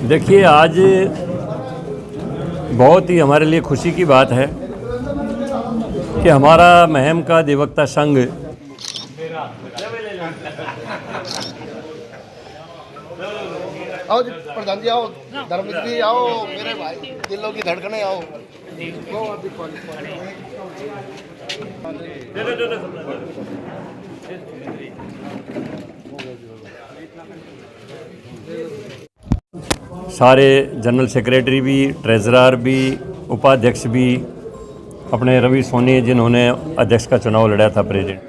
देखिए, आज बहुत ही हमारे लिए खुशी की बात है कि हमारा महम का अधिवक्ता संघ आओ जी प्रधान जी, आओ धर्मवीर जी, आओ मेरे भाई, दिलों की धड़कनें, आओ। सारे जनरल सेक्रेटरी भी, ट्रेजरर भी, उपाध्यक्ष भी, अपने रवि सोनी जिन्होंने अध्यक्ष का चुनाव लड़ा था, प्रेसिडेंट।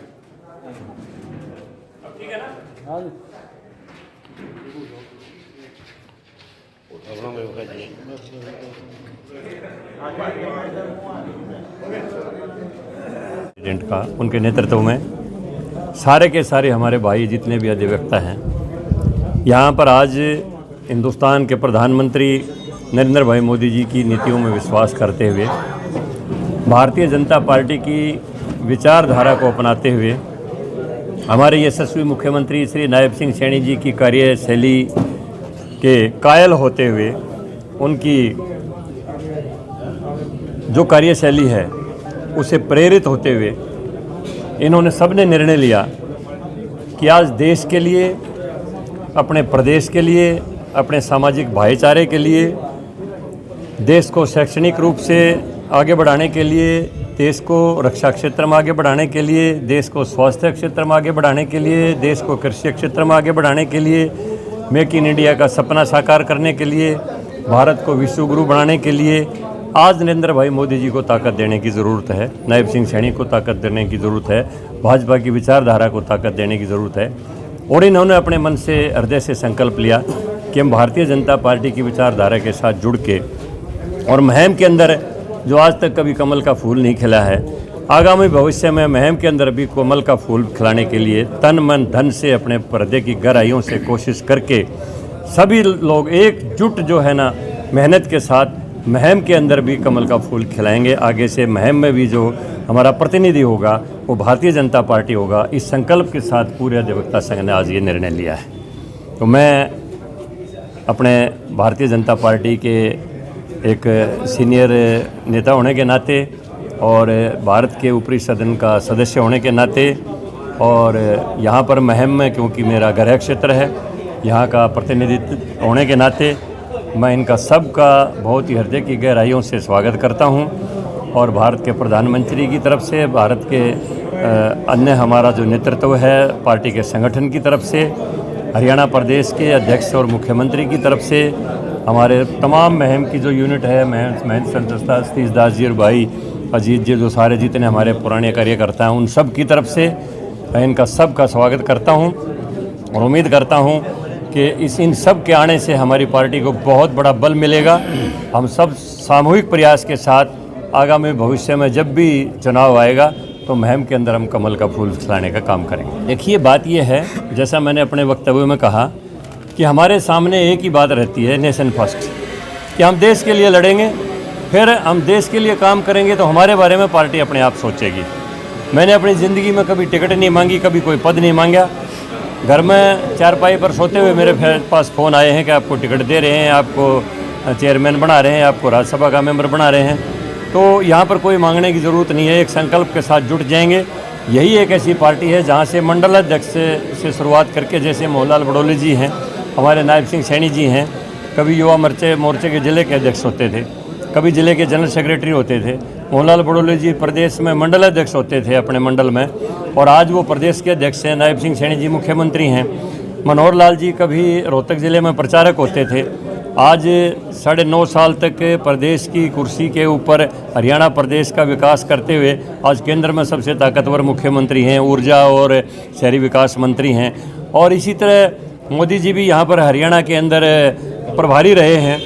प्रेसिडेंट का उनके नेतृत्व में सारे के सारे हमारे भाई जितने भी अधिवक्ता हैं यहाँ पर आज हिंदुस्तान के प्रधानमंत्री नरेंद्र भाई मोदी जी की नीतियों में विश्वास करते हुए, भारतीय जनता पार्टी की विचारधारा को अपनाते हुए, हमारे यशस्वी मुख्यमंत्री श्री नायब सिंह सैनी जी की कार्यशैली के कायल होते हुए, उनकी जो कार्यशैली है उसे प्रेरित होते हुए इन्होंने सबने निर्णय लिया कि आज देश के लिए, अपने प्रदेश के लिए, अपने सामाजिक भाईचारे के लिए, देश को शैक्षणिक रूप से आगे बढ़ाने के लिए, देश को रक्षा क्षेत्र में आगे बढ़ाने के लिए, देश को स्वास्थ्य क्षेत्र में आगे बढ़ाने के लिए, देश को कृषि क्षेत्र में आगे बढ़ाने के लिए, मेक इन इंडिया का सपना साकार करने के लिए, भारत को विश्व गुरु बनाने के लिए आज नरेंद्र भाई मोदी जी को ताकत देने की ज़रूरत है, नायब सिंह सैनी को ताकत देने की ज़रूरत है, भाजपा की विचारधारा को ताकत देने की ज़रूरत है। और इन्होंने अपने मन से, हृदय से संकल्प लिया कि हम भारतीय जनता पार्टी की विचारधारा के साथ जुड़ के और महम के अंदर जो आज तक कभी कमल का फूल नहीं खिला है, आगामी भविष्य में महम के अंदर भी कमल का फूल खिलाने के लिए तन मन धन से, अपने हृदय की गहराइयों से कोशिश करके सभी लोग एकजुट जो है ना, मेहनत के साथ महम के अंदर भी कमल का फूल खिलाएंगे। आगे से महम में भी जो हमारा प्रतिनिधि होगा वो भारतीय जनता पार्टी होगा। इस संकल्प के साथ पूरे अधिवक्ता संघ ने आज ये निर्णय लिया है। तो मैं अपने भारतीय जनता पार्टी के एक सीनियर नेता होने के नाते और भारत के ऊपरी सदन का सदस्य होने के नाते और यहाँ पर महम में क्योंकि मेरा गृह क्षेत्र है, यहाँ का प्रतिनिधित्व होने के नाते मैं इनका सबका बहुत ही हृदय की गहराइयों से स्वागत करता हूँ। और भारत के प्रधानमंत्री की तरफ से, भारत के अन्य हमारा जो नेतृत्व है पार्टी के संगठन की तरफ से, हरियाणा प्रदेश के अध्यक्ष और मुख्यमंत्री की तरफ से, हमारे तमाम महम की जो यूनिट है, महेंद्र संतस्ता, सतीश दास जी और भाई अजीत जी, जो सारे जितने हमारे पुराने कार्यकर्ता हैं, उन सब की तरफ से मैं इनका सबका स्वागत करता हूँ और उम्मीद करता हूँ कि इन सब के आने से हमारी पार्टी को बहुत बड़ा बल मिलेगा। हम सब सामूहिक प्रयास के साथ आगामी भविष्य में जब भी चुनाव आएगा तो महम के अंदर हम कमल का फूल खिलाने का काम करेंगे। देखिए, बात यह है, जैसा मैंने अपने वक्तव्य में कहा कि हमारे सामने एक ही बात रहती है, नेशन फर्स्ट, कि हम देश के लिए लड़ेंगे, फिर हम देश के लिए काम करेंगे तो हमारे बारे में पार्टी अपने आप सोचेगी। मैंने अपनी ज़िंदगी में कभी टिकट नहीं मांगी, कभी कोई पद नहीं मांगा। घर में चारपाई पर सोते हुए मेरे पास फ़ोन आए हैं कि आपको टिकट दे रहे हैं, आपको चेयरमैन बना रहे हैं, आपको राज्यसभा का मेंबर बना रहे हैं। तो यहाँ पर कोई मांगने की ज़रूरत नहीं है, एक संकल्प के साथ जुट जाएंगे। यही एक ऐसी पार्टी है जहाँ से मंडल अध्यक्ष से शुरुआत करके, जैसे मोहनलाल बड़ौली जी हैं, हमारे नायब सिंह सैनी जी हैं, कभी युवा मोर्चे के ज़िले के अध्यक्ष होते थे, कभी ज़िले के जनरल सेक्रेटरी होते थे। मोहनलाल बड़ौली जी प्रदेश में मंडल अध्यक्ष होते थे अपने मंडल में, और आज वो प्रदेश के अध्यक्ष हैं। नायब सिंह सैनी जी मुख्यमंत्री हैं। मनोहर लाल जी कभी रोहतक ज़िले में प्रचारक होते थे। आज 9.5 साल तक प्रदेश की कुर्सी के ऊपर हरियाणा प्रदेश का विकास करते हुए आज केंद्र में सबसे ताकतवर मुख्यमंत्री हैं, ऊर्जा और शहरी विकास मंत्री हैं। और इसी तरह मोदी जी भी यहाँ पर हरियाणा के अंदर प्रभारी रहे हैं।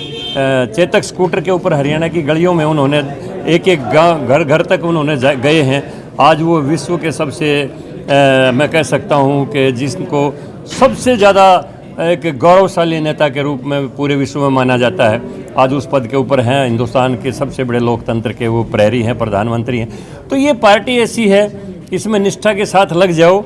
चेतक स्कूटर के ऊपर हरियाणा की गलियों में उन्होंने एक गाँव, घर घर तक उन्होंने गए हैं। आज वो विश्व के सबसे मैं कह सकता हूँ कि जिसको सबसे ज़्यादा एक गौरवशाली नेता के रूप में पूरे विश्व में माना जाता है, आज उस पद के ऊपर हैं। हिंदुस्तान के सबसे बड़े लोकतंत्र के वो प्रहरी हैं, प्रधानमंत्री हैं। तो ये पार्टी ऐसी है, इसमें निष्ठा के साथ लग जाओ,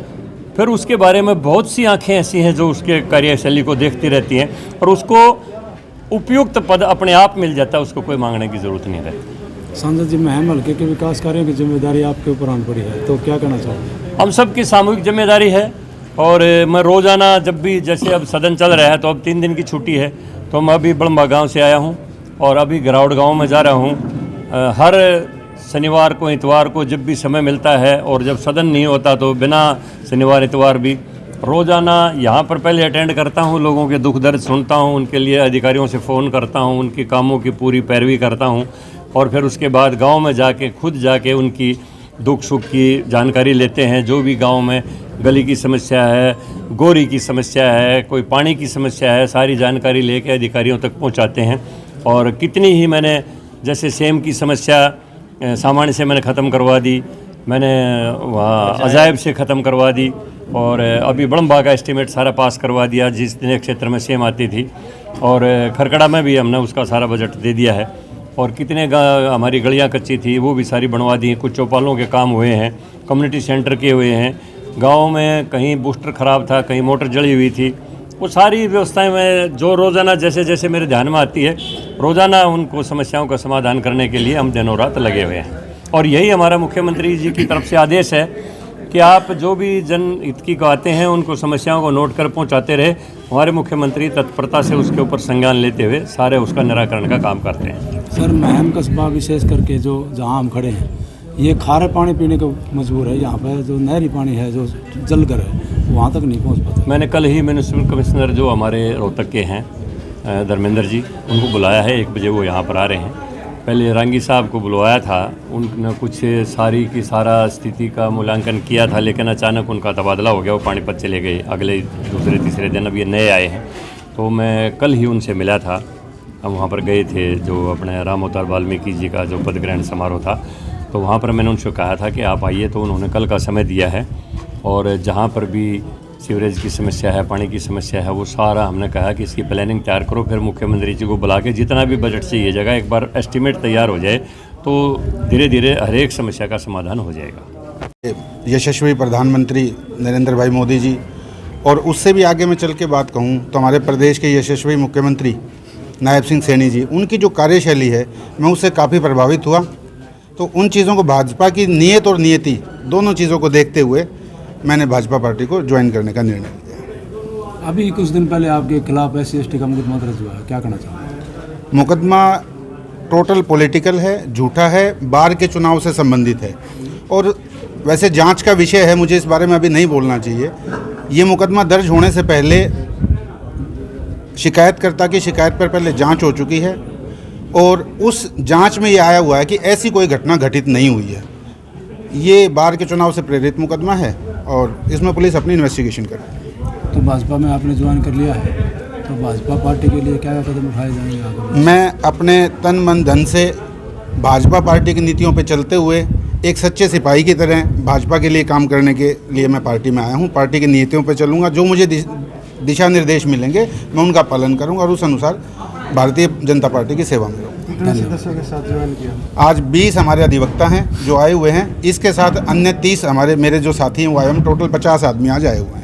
फिर उसके बारे में बहुत सी आंखें ऐसी हैं जो उसके कार्यशैली को देखती रहती हैं और उसको उपयुक्त पद अपने आप मिल जाता है, उसको कोई मांगने की ज़रूरत नहीं रहती। सांसद जी, महम हल्के के विकास कार्यों की जिम्मेदारी आपके ऊपर आन पड़ी है, तो क्या कहना चाहोगे? हम सब की सामूहिक जिम्मेदारी है और मैं रोज़ाना जब भी, जैसे अब सदन चल रहा है तो अब 3 दिन की छुट्टी है, तो मैं अभी बड़म्बा गांव से आया हूं और अभी गिरावड़ गांव में जा रहा हूं। हर शनिवार को, इतवार को जब भी समय मिलता है और जब सदन नहीं होता तो बिना शनिवार इतवार भी रोज़ाना यहाँ पर पहले अटेंड करता हूँ, लोगों के दुख दर्द सुनता हूँ, उनके लिए अधिकारियों से फ़ोन करता हूँ, उनके कामों की पूरी पैरवी करता हूँ और फिर उसके बाद गांव में जाके खुद जाके उनकी दुख सुख की जानकारी लेते हैं। जो भी गांव में गली की समस्या है, गोरी की समस्या है, कोई पानी की समस्या है, सारी जानकारी लेके अधिकारियों तक पहुंचाते हैं। और कितनी ही मैंने, जैसे सेम की समस्या सामान्य से मैंने ख़त्म करवा दी, मैंने वहाँ अजायब से ख़त्म करवा दी और अभी बड़म्बा का एस्टीमेट सारा पास करवा दिया जितने क्षेत्र में सेम आती थी, और खरकड़ा में भी हमने उसका सारा बजट दे दिया है। और कितने हमारी गलियाँ कच्ची थी वो भी सारी बनवा दी, कुछ चौपालों के काम हुए हैं, कम्युनिटी सेंटर किए हुए हैं। गांव में कहीं बूस्टर ख़राब था, कहीं मोटर जली हुई थी, वो सारी व्यवस्थाएं मैं जो रोज़ाना जैसे जैसे मेरे ध्यान में आती है, रोज़ाना उनको समस्याओं का समाधान करने के लिए हम दिनों रात लगे हुए हैं। और यही हमारा मुख्यमंत्री जी की तरफ से आदेश है कि आप जो भी जनहित की आते हैं उनको समस्याओं को नोट कर पहुंचाते रहे। हमारे मुख्यमंत्री तत्परता से उसके ऊपर संज्ञान लेते हुए सारे उसका निराकरण का काम करते हैं। सर, महम कस्बा विशेष करके जो जहाँ हम खड़े हैं, ये खारे पानी पीने को मजबूर है। यहाँ पर जो नहरी पानी है, जो जलकर है, वहाँ तक नहीं पहुँच पाता। मैंने कल ही म्यूनिसिपल कमिश्नर जो हमारे रोहतक के हैं धर्मेंद्र जी, उनको बुलाया है, 1 बजे वो यहाँ पर आ रहे हैं। पहले रांगी साहब को बुलवाया था, उन्होंने कुछ सारी की सारा स्थिति का मूल्यांकन किया था, लेकिन अचानक उनका तबादला हो गया, वो पानीपत चले गए अगले दूसरे तीसरे दिन। अब ये नए आए हैं, तो मैं कल ही उनसे मिला था। हम वहाँ पर गए थे, जो अपने राम अवतार वाल्मीकि जी का जो पदग्रहण समारोह था, तो वहाँ पर मैंने उनसे कहा था कि आप आइए, तो उन्होंने कल का समय दिया है। और जहाँ पर भी सीवरेज की समस्या है, पानी की समस्या है, वो सारा हमने कहा कि इसकी प्लानिंग तैयार करो, फिर मुख्यमंत्री जी को बुला के जितना भी बजट चाहिए जगह एक बार एस्टीमेट तैयार हो जाए तो धीरे धीरे हर एक समस्या का समाधान हो जाएगा। यशस्वी प्रधानमंत्री नरेंद्र भाई मोदी जी, और उससे भी आगे मैं चल के बात कहूँ तो हमारे प्रदेश के यशस्वी मुख्यमंत्री नायब सिंह सैनी जी, उनकी जो कार्यशैली है, मैं उससे काफ़ी प्रभावित हुआ। तो उन चीज़ों को, भाजपा की नीयत और नियति दोनों चीज़ों को देखते हुए मैंने भाजपा पार्टी को ज्वाइन करने का निर्णय लिया। अभी कुछ दिन पहले आपके खिलाफ SC/ST का मुकदमा दर्ज हुआ है, क्या कहना चाहोगे? मुकदमा टोटल पॉलिटिकल है, झूठा है, बार के चुनाव से संबंधित है और वैसे जांच का विषय है, मुझे इस बारे में अभी नहीं बोलना चाहिए। ये मुकदमा दर्ज होने से पहले शिकायतकर्ता की शिकायत पर पहले जांच हो चुकी है और उस जांच में ये आया हुआ है कि ऐसी कोई घटना घटित नहीं हुई है। ये बार के चुनाव से प्रेरित मुकदमा है और इसमें पुलिस अपनी इन्वेस्टिगेशन कर रही है। तो भाजपा में आपने ज्वाइन कर लिया है, तो भाजपा पार्टी के लिए क्या कदम उठाए जाएंगे आगे? मैं अपने तन मन धन से भाजपा पार्टी की नीतियों पर चलते हुए एक सच्चे सिपाही की तरह भाजपा के लिए काम करने के लिए मैं पार्टी में आया हूँ। पार्टी की नीतियों पर चलूँगा, जो मुझे दिशा निर्देश मिलेंगे मैं उनका पालन करूँगा और उस अनुसार भारतीय जनता पार्टी की सेवा में रहूँगा। कितने सदस्यों के साथ ज्वाइन किया? आज 20 हमारे अधिवक्ता हैं जो आए हुए हैं, इसके साथ अन्य 30 मेरे जो साथी हैं वो आए हैं। टोटल 50 आदमी आज आए हुए हैं।